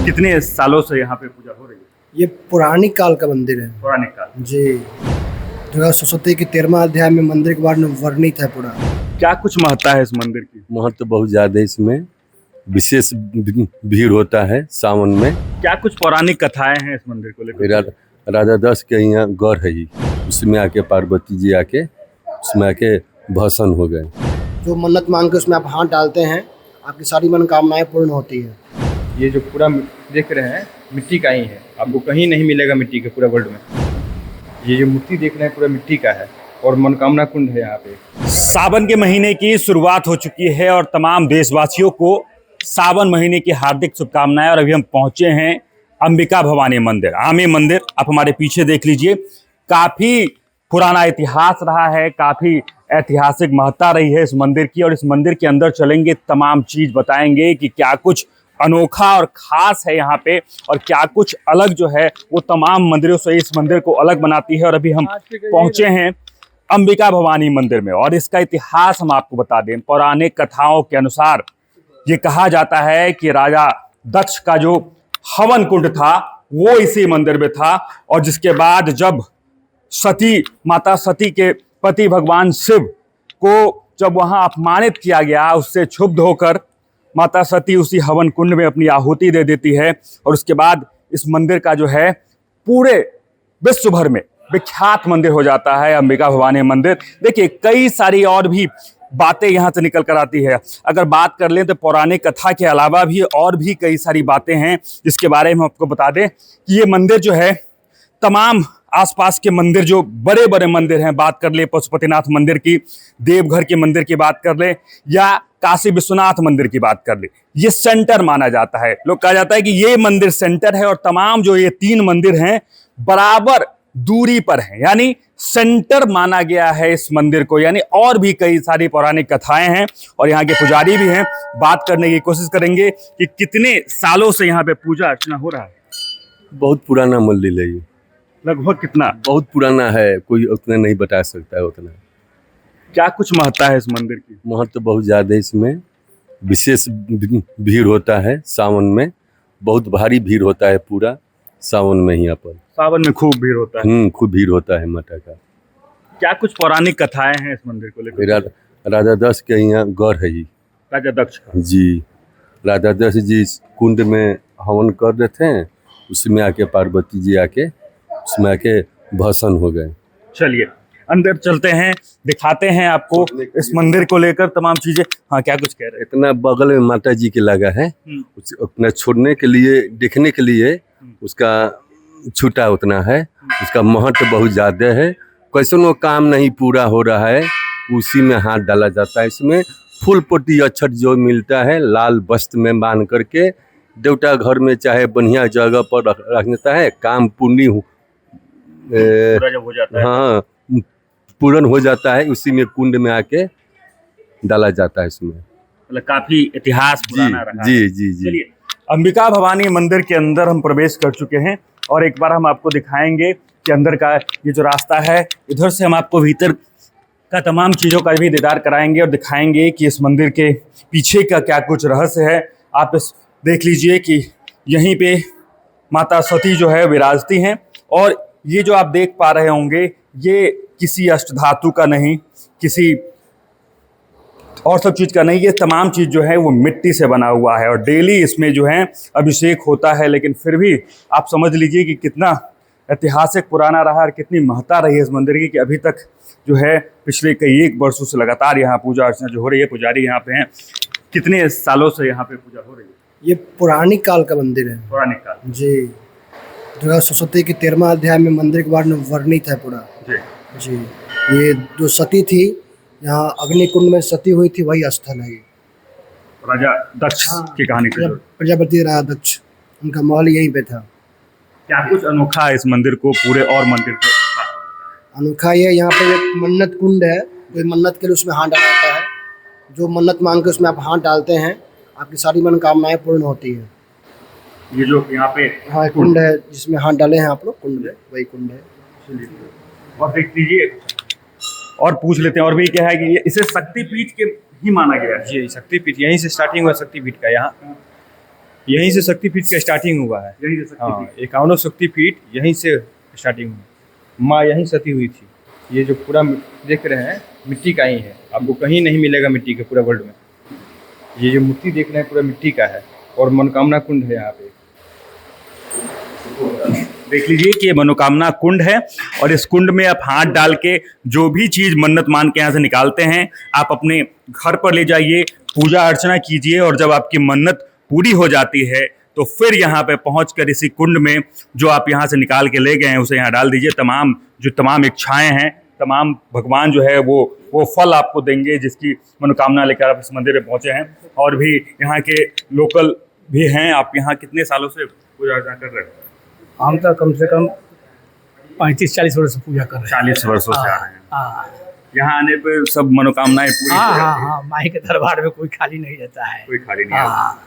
कितने सालों से यहाँ पे पूजा हो रही है? ये पुरानी काल का मंदिर है। पुराने काल जी, दुर्गा सप्तशती के 13वां अध्याय में मंदिर के बारे में वर्णित है पूरा। क्या कुछ महत्ता है इस मंदिर की? महत्व तो बहुत ज्यादा है, इसमें विशेष भीड़ होता है सावन में। क्या कुछ पौराणिक कथाएं हैं इस मंदिर को लेकर? राजा दक्ष के यहाँ गढ़ है ही, उसमें आके पार्वती जी आके उसमें आके भस्म हो गए। जो मन्नत मांग के उसमें आप हाथ डालते हैं, आपकी सारी मनोकामनाएं पूर्ण होती है। ये जो पूरा देख रहे हैं मिट्टी का ही है, आपको कहीं नहीं मिलेगा मिट्टी के पूरा वर्ल्ड में। ये जो मूर्ति देख रहे हैं पूरा मिट्टी का है और मनोकामना कुंड है यहाँ पे। सावन के महीने की शुरुआत हो चुकी है और तमाम देशवासियों को सावन महीने की हार्दिक शुभकामनाएं। और अभी हम पहुंचे हैं अंबिका भवानी मंदिर, आमे मंदिर। आप हमारे पीछे देख लीजिए, काफी पुराना इतिहास रहा है, काफी ऐतिहासिक महत्ता रही है इस मंदिर की। और इस मंदिर के अंदर चलेंगे, तमाम चीज बताएंगे कि क्या कुछ अनोखा और खास है यहाँ पे और क्या कुछ अलग जो है वो तमाम मंदिरों से इस मंदिर को अलग बनाती है। और अभी हम पहुंचे हैं अंबिका भवानी मंदिर में और इसका इतिहास हम आपको बता दें। पौराणिक कथाओं के अनुसार ये कहा जाता है कि राजा दक्ष का जो हवन कुंड था वो इसी मंदिर में था, और जिसके बाद जब सती, माता सती के पति भगवान शिव को जब वहां अपमानित किया गया, उससे क्षुब्ध होकर माता सती उसी हवन कुंड में अपनी आहुति दे देती है। और उसके बाद इस मंदिर का जो है पूरे विश्व भर में विख्यात मंदिर हो जाता है अंबिका भवानी मंदिर। देखिए, कई सारी और भी बातें यहाँ से निकल कर आती है। अगर बात कर लें तो पौराणिक कथा के अलावा भी और भी कई सारी बातें हैं जिसके बारे में आपको बता दें कि ये मंदिर जो है, तमाम आसपास के मंदिर जो बड़े बड़े मंदिर हैं, बात कर ले पशुपतिनाथ मंदिर की, देवघर के मंदिर की बात कर ले, या काशी विश्वनाथ मंदिर की बात कर ले, ये सेंटर माना जाता है। लोग कहा जाता है कि ये मंदिर सेंटर है और तमाम जो ये तीन मंदिर हैं बराबर दूरी पर हैं, यानी सेंटर माना गया है इस मंदिर को। यानी और भी कई सारी पौराणिक कथाएं हैं और यहाँ के पुजारी भी हैं। बात करने की कोशिश करेंगे कि कितने सालों से यहाँ पे पूजा अर्चना हो रहा है। बहुत पुराना मंदिर है ये, लगभग कितना? बहुत पुराना है, कोई उतना नहीं बता सकता है उतना। क्या कुछ महत्ता है इस मंदिर की? महत्व तो बहुत ज्यादा है, इसमें विशेष भीड़ होता है सावन में, बहुत भारी भीड़ होता है पूरा सावन में। यहाँ पर सावन में खूब भीड़ होता है। खूब भीड़ होता है माता का। क्या कुछ पौराणिक कथाएं हैं इस मंदिर को लेकर? राजा दक्ष के यहाँ गढ़ है ही, राजा दक्ष का जी। राजा दक्ष जी कुंड में हवन कर रहे थे, उसमें आके पार्वती जी आके उसमें आके भस्म हो गए। चलिए अंदर चलते हैं, दिखाते हैं आपको इस मंदिर को लेकर तमाम चीजें। हाँ, क्या कुछ कह रहे हैं? इतना बगल में माता जी के लगा है, अपना छोड़ने के लिए, देखने के लिए उसका छूटा उतना है। उसका महत्व बहुत ज्यादा है। कैसे वो काम नहीं पूरा हो रहा है, उसी में हाथ डाला जाता है। इसमें फूल पट्टी अक्षत जो मिलता है लाल वस्त्र में बांध करके देवता घर में चाहे बढ़िया जगह पर रख देता है। काम पूर्ण हो जाता है। हाँ, पूर्ण हो जाता है, उसी में कुंड में आके डाला जाता है। इसमें मतलब काफी इतिहास पुराना रहा है। जी जी जी। चलिए, अंबिका भवानी मंदिर के अंदर हम प्रवेश कर चुके हैं और एक बार हम आपको दिखाएंगे कि अंदर का ये जो रास्ता है, इधर से हम आपको भीतर का तमाम चीज़ों का भी दीदार कराएंगे और दिखाएंगे कि इस मंदिर के पीछे का क्या कुछ रहस्य है। आप इस देख लीजिए कि यहीं पे माता सती जो है विराजती हैं, और ये जो आप देख पा रहे होंगे ये किसी अष्टधातु का नहीं, किसी और सब चीज़ का नहीं, ये तमाम चीज़ जो है वो मिट्टी से बना हुआ है और डेली इसमें जो है अभिषेक होता है। लेकिन फिर भी आप समझ लीजिए कि कितना ऐतिहासिक पुराना रहा और कितनी महत्ता रही है इस मंदिर की, कि अभी तक जो है पिछले कई एक वर्षों से लगातार यहाँ पूजा अर्चना जो हो रही है। पुजारी यहाँ पे हैं। कितने सालों से यहाँ पे पूजा हो रही है? ये पुरानी काल का मंदिर है। पुराने काल। जी, दुर्गा सप्तशती के 13वां अध्याय में मंदिर के बारे में वर्णित है पूरा। जी, ये जो सती थी, यहाँ अग्निकुंड में सती हुई थी, वही स्थल है ये। राजा दक्ष की कहानी से प्रजापति राजा दक्ष, उनका महल यहीं पे था। क्या कुछ अनोखा है इस मंदिर को पूरे और मंदिर को? अनोखा ये, यहाँ पे एक मन्नत कुंड है, कोई मन्नत के लिए उसमें हाथ डाला जाता है। जो मन्नत मांग के उसमें आप हाथ डालते हैं, आपकी सारी मनोकामनाएं पूर्ण होती है। ये जो यहाँ पे हाँ कुंड है जिसमें हाथ डाले हैं आप लोग, कुंड है, वही कुंड है। और देख लीजिए और पूछ लेते हैं और भी क्या है कि ये इसे शक्तिपीठ के ही माना गया है। जी, शक्तिपीठ यहीं से स्टार्टिंग हुआ शक्तिपीठ का। यहाँ यहीं से शक्तिपीठ का स्टार्टिंग हुआ है। यही दे हाँ, 51 शक्तिपीठ यहीं से स्टार्टिंग हुई, माँ यहीं सती हुई थी। ये जो पूरा देख रहे हैं मिट्टी का ही है, आपको कहीं नहीं मिलेगा मिट्टी के पूरा वर्ल्ड में। ये जो मूर्ति देख रहे हैं पूरा मिट्टी का है और मनोकामना कुंड है यहाँ पे। देख लीजिए कि ये मनोकामना कुंड है और इस कुंड में आप हाथ डाल के जो भी चीज मन्नत मान के यहाँ से निकालते हैं आप अपने घर पर ले जाइए, पूजा अर्चना कीजिए और जब आपकी मन्नत पूरी हो जाती है तो फिर यहाँ पे पहुंचकर इसी कुंड में जो आप यहाँ से निकाल के ले गए हैं उसे यहाँ डाल दीजिए। तमाम इच्छाएं हैं, तमाम भगवान जो है वो फल आपको देंगे जिसकी मनोकामना लेकर आप इस मंदिर में पहुंचे हैं। और भी यहाँ के लोकल भी हैं। आप यहाँ कितने सालों से पूजा अर्चना कर रहे हैं? हम तो कम से कम 35-40 वर्ष से पूजा कर रहे हैं। 40 वर्षों से आ रहे हैं। हाँ यहाँ आने पे सब मनोकामनाएं पूरी हाँ हो हाँ जाती हैं। हाँ, माई के दरबार में कोई खाली नहीं रहता है। कोई खाली नहीं है। हाँ,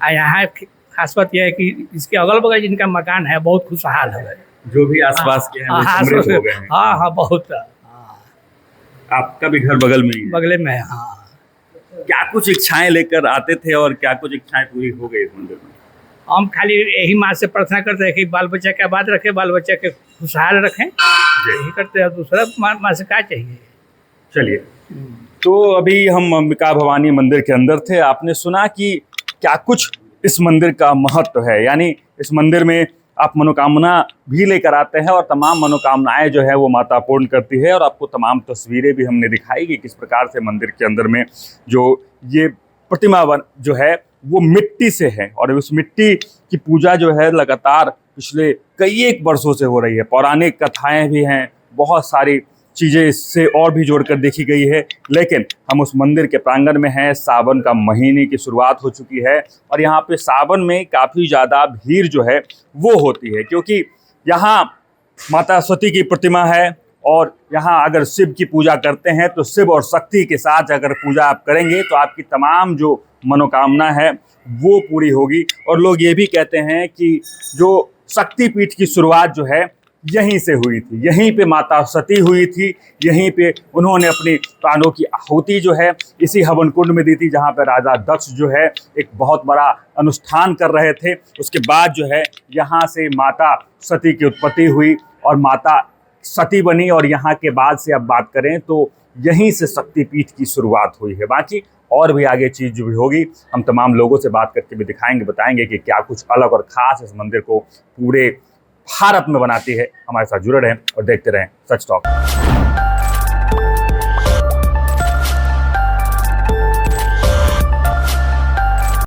और यहाँ खास बात यह है कि इसके अगल बगल जिनका मकान है बहुत खुशहाल है। जो भी आसपास के हैं वो हाँ समृद्ध हो गए हैं। हाँ हाँ, बहुत। हाँ, आपका भी घर बगल में ही है। बगले में है। हाँ, क्या कुछ इच्छाएं लेकर आते थे और क्या कुछ इच्छाएं पूरी हो गई इस मंदिर में? हम खाली यही माँ से प्रार्थना करते हैं कि बाल बच्चा का बात रखे, बाल बच्चा के खुशहाल रखें, यही करते हैं। दूसरा माँ से क्या चाहिए। चलिए, तो अभी हम अंबिका भवानी मंदिर के अंदर थे। आपने सुना कि क्या कुछ इस मंदिर का महत्व है, यानी इस मंदिर में आप मनोकामना भी लेकर आते हैं और तमाम मनोकामनाएं जो है वो माता पूर्ण करती है। और आपको तमाम तस्वीरें भी हमने दिखाई कि किस प्रकार से मंदिर के अंदर में जो ये प्रतिमा जो है वो मिट्टी से है और उस मिट्टी की पूजा जो है लगातार पिछले कई एक वर्षों से हो रही है। पौराणिक कथाएं भी हैं, बहुत सारी चीज़ें इससे और भी जोड़कर देखी गई है। लेकिन हम उस मंदिर के प्रांगण में हैं, सावन का महीने की शुरुआत हो चुकी है और यहाँ पे सावन में काफ़ी ज़्यादा भीड़ जो है वो होती है, क्योंकि यहाँ माता सती की प्रतिमा है और यहाँ अगर शिव की पूजा करते हैं तो शिव और शक्ति के साथ अगर पूजा आप करेंगे तो आपकी तमाम जो मनोकामना है वो पूरी होगी। और लोग ये भी कहते हैं कि जो शक्तिपीठ की शुरुआत जो है यहीं से हुई थी, यहीं पे माता सती हुई थी, यहीं पे उन्होंने अपनी प्राणों की आहुति जो है इसी हवन कुंड में दी थी, जहाँ पे राजा दक्ष जो है एक बहुत बड़ा अनुष्ठान कर रहे थे। उसके बाद जो है यहाँ से माता सती की उत्पत्ति हुई और माता सती बनी और यहाँ के बाद से अब बात करें तो यहीं से शक्तिपीठ की शुरुआत हुई है। बाकी और भी आगे चीज़ जो भी होगी हम तमाम लोगों से बात करके भी दिखाएंगे, बताएंगे कि क्या कुछ अलग और ख़ास इस मंदिर को पूरे भारत में बनाती है। हमारे साथ जुड़े रहें और देखते रहें सच टॉक।